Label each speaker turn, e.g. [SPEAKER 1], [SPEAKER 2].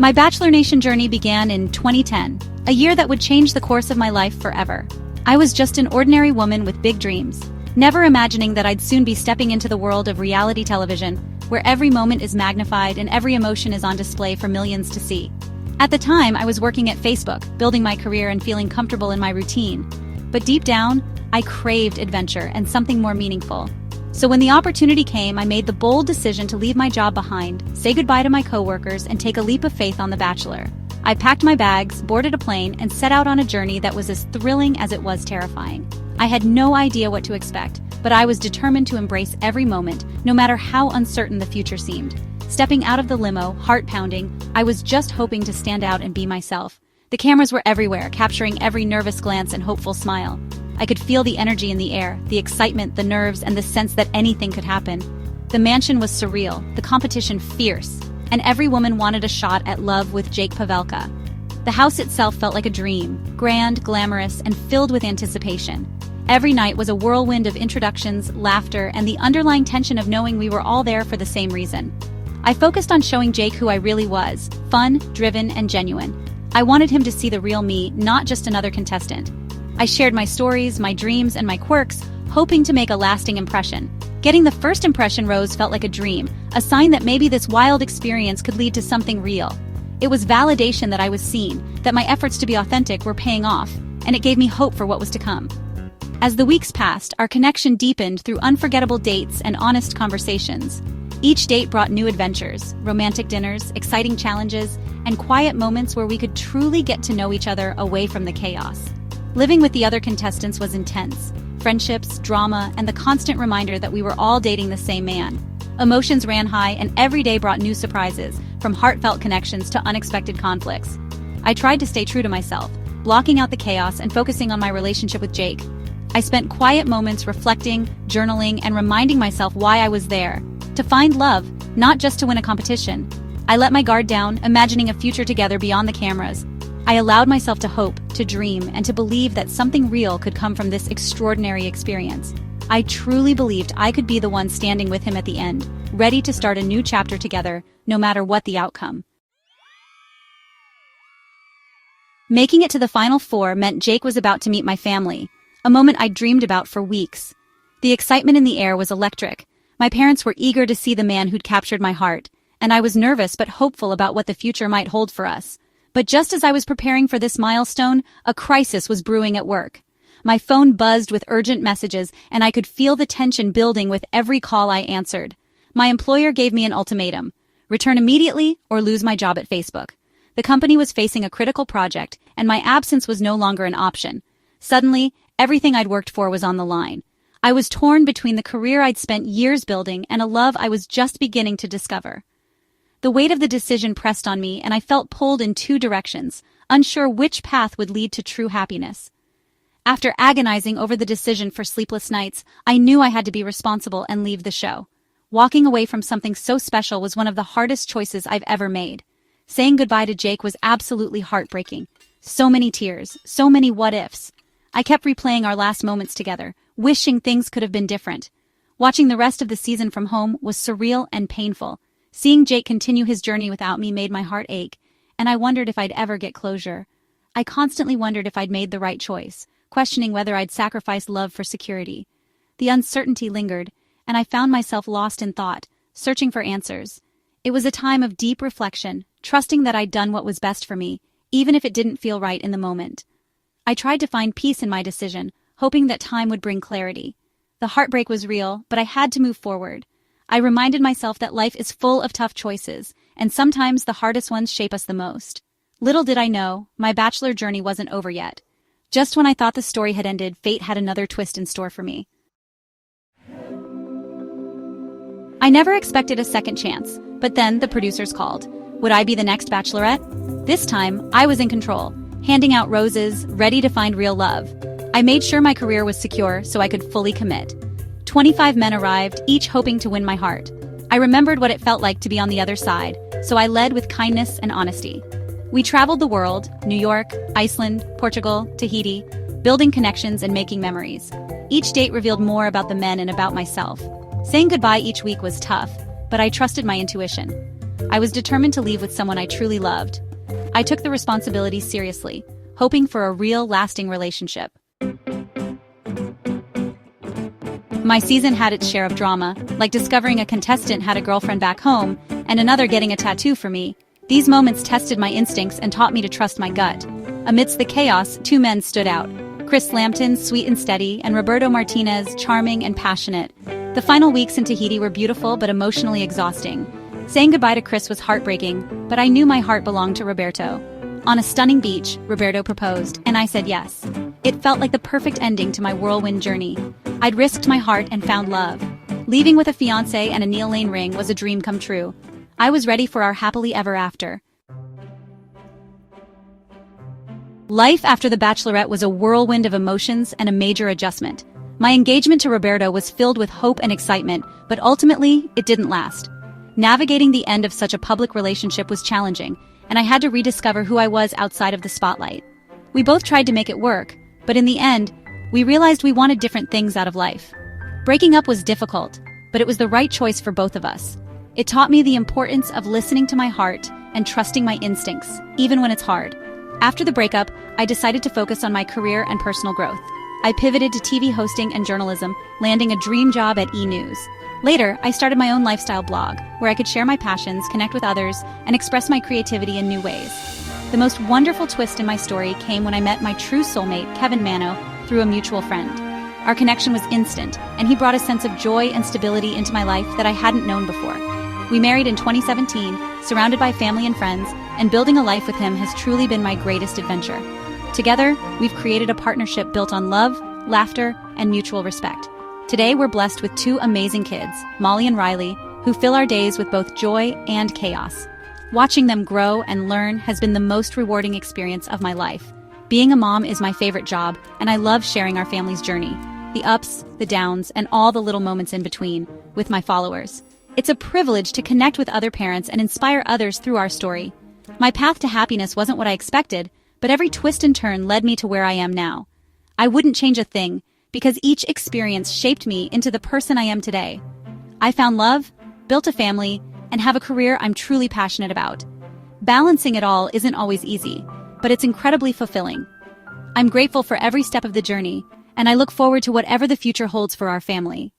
[SPEAKER 1] My Bachelor Nation journey began in 2010, a year that would change the course of my life forever. I was just an ordinary woman with big dreams, never imagining that I'd soon be stepping into the world of reality television, where every moment is magnified and every emotion is on display for millions to see. At the time, I was working at Facebook, building my career and feeling comfortable in my routine. But deep down, I craved adventure and something more meaningful. So when the opportunity came, I made the bold decision to leave my job behind, say goodbye to my coworkers, and take a leap of faith on The Bachelor. I packed my bags, boarded a plane, and set out on a journey that was as thrilling as it was terrifying. I had no idea what to expect, but I was determined to embrace every moment, no matter how uncertain the future seemed. Stepping out of the limo, heart pounding, I was just hoping to stand out and be myself. The cameras were everywhere, capturing every nervous glance and hopeful smile. I could feel the energy in the air, the excitement, the nerves, and the sense that anything could happen. The mansion was surreal, the competition fierce, and every woman wanted a shot at love with Jake Pavelka. The house itself felt like a dream, grand, glamorous, and filled with anticipation. Every night was a whirlwind of introductions, laughter, and the underlying tension of knowing we were all there for the same reason. I focused on showing Jake who I really was, fun, driven, and genuine. I wanted him to see the real me, not just another contestant. I shared my stories, my dreams, and my quirks, hoping to make a lasting impression. Getting the first impression rose felt like a dream, a sign that maybe this wild experience could lead to something real. It was validation that I was seen, that my efforts to be authentic were paying off, and it gave me hope for what was to come. As the weeks passed, our connection deepened through unforgettable dates and honest conversations. Each date brought new adventures, romantic dinners, exciting challenges, and quiet moments where we could truly get to know each other away from the chaos. Living with the other contestants was intense. Friendships, drama, and the constant reminder that we were all dating the same man. Emotions ran high, and every day brought new surprises, from heartfelt connections to unexpected conflicts. I tried to stay true to myself, blocking out the chaos and focusing on my relationship with Jake. I spent quiet moments reflecting, journaling, and reminding myself why I was there. To find love, not just to win a competition. I let my guard down, imagining a future together beyond the cameras. I allowed myself to hope, to dream, and to believe that something real could come from this extraordinary experience. I truly believed I could be the one standing with him at the end, ready to start a new chapter together, no matter what the outcome. Making it to the final four meant Jake was about to meet my family, a moment I'd dreamed about for weeks. The excitement in the air was electric. My parents were eager to see the man who'd captured my heart, and I was nervous but hopeful about what the future might hold for us. But just as I was preparing for this milestone, a crisis was brewing at work. My phone buzzed with urgent messages, and I could feel the tension building with every call I answered. My employer gave me an ultimatum: return immediately or lose my job at Facebook. The company was facing a critical project, and my absence was no longer an option. Suddenly, everything I'd worked for was on the line. I was torn between the career I'd spent years building and a love I was just beginning to discover. The weight of the decision pressed on me, and I felt pulled in two directions, unsure which path would lead to true happiness. After agonizing over the decision for sleepless nights, I knew I had to be responsible and leave the show. Walking away from something so special was one of the hardest choices I've ever made. Saying goodbye to Jake was absolutely heartbreaking. So many tears, so many what-ifs. I kept replaying our last moments together, wishing things could have been different. Watching the rest of the season from home was surreal and painful. Seeing Jake continue his journey without me made my heart ache, and I wondered if I'd ever get closure. I constantly wondered if I'd made the right choice, questioning whether I'd sacrificed love for security. The uncertainty lingered, and I found myself lost in thought, searching for answers. It was a time of deep reflection, trusting that I'd done what was best for me, even if it didn't feel right in the moment. I tried to find peace in my decision, hoping that time would bring clarity. The heartbreak was real, but I had to move forward. I reminded myself that life is full of tough choices, and sometimes the hardest ones shape us the most. Little did I know, my Bachelor journey wasn't over yet. Just when I thought the story had ended, fate had another twist in store for me. I never expected a second chance, but then the producers called. Would I be the next Bachelorette? This time, I was in control, handing out roses, ready to find real love. I made sure my career was secure so I could fully commit. 25 men arrived, each hoping to win my heart. I remembered what it felt like to be on the other side, so I led with kindness and honesty. We traveled the world, New York, Iceland, Portugal, Tahiti, building connections and making memories. Each date revealed more about the men and about myself. Saying goodbye each week was tough, but I trusted my intuition. I was determined to leave with someone I truly loved. I took the responsibility seriously, hoping for a real, lasting relationship. My season had its share of drama, like discovering a contestant had a girlfriend back home, and another getting a tattoo for me. These moments tested my instincts and taught me to trust my gut. Amidst the chaos, two men stood out. Chris Lambton, sweet and steady, and Roberto Martinez, charming and passionate. The final weeks in Tahiti were beautiful but emotionally exhausting. Saying goodbye to Chris was heartbreaking, but I knew my heart belonged to Roberto. On a stunning beach, Roberto proposed, and I said yes. It felt like the perfect ending to my whirlwind journey. I'd risked my heart and found love. Leaving with a fiancé and a Neil Lane ring was a dream come true. I was ready for our happily ever after. Life after the Bachelorette was a whirlwind of emotions and a major adjustment. My engagement to Roberto was filled with hope and excitement, but ultimately, it didn't last. Navigating the end of such a public relationship was challenging, and I had to rediscover who I was outside of the spotlight. We both tried to make it work, but in the end, we realized we wanted different things out of life. Breaking up was difficult, but it was the right choice for both of us. It taught me the importance of listening to my heart and trusting my instincts, even when it's hard. After the breakup, I decided to focus on my career and personal growth. I pivoted to TV hosting and journalism, landing a dream job at E! News. Later, I started my own lifestyle blog, where I could share my passions, connect with others, and express my creativity in new ways. The most wonderful twist in my story came when I met my true soulmate, Kevin Manno, through a mutual friend. Our connection was instant, and he brought a sense of joy and stability into my life that I hadn't known before. We married in 2017, surrounded by family and friends, and building a life with him has truly been my greatest adventure. Together, we've created a partnership built on love, laughter, and mutual respect. Today, we're blessed with two amazing kids, Molly and Riley, who fill our days with both joy and chaos. Watching them grow and learn has been the most rewarding experience of my life. Being a mom is my favorite job, and I love sharing our family's journey, the ups, the downs, and all the little moments in between, with my followers. It's a privilege to connect with other parents and inspire others through our story. My path to happiness wasn't what I expected, but every twist and turn led me to where I am now. I wouldn't change a thing, because each experience shaped me into the person I am today. I found love, built a family, and have a career I'm truly passionate about. Balancing it all isn't always easy, but it's incredibly fulfilling. I'm grateful for every step of the journey, and I look forward to whatever the future holds for our family.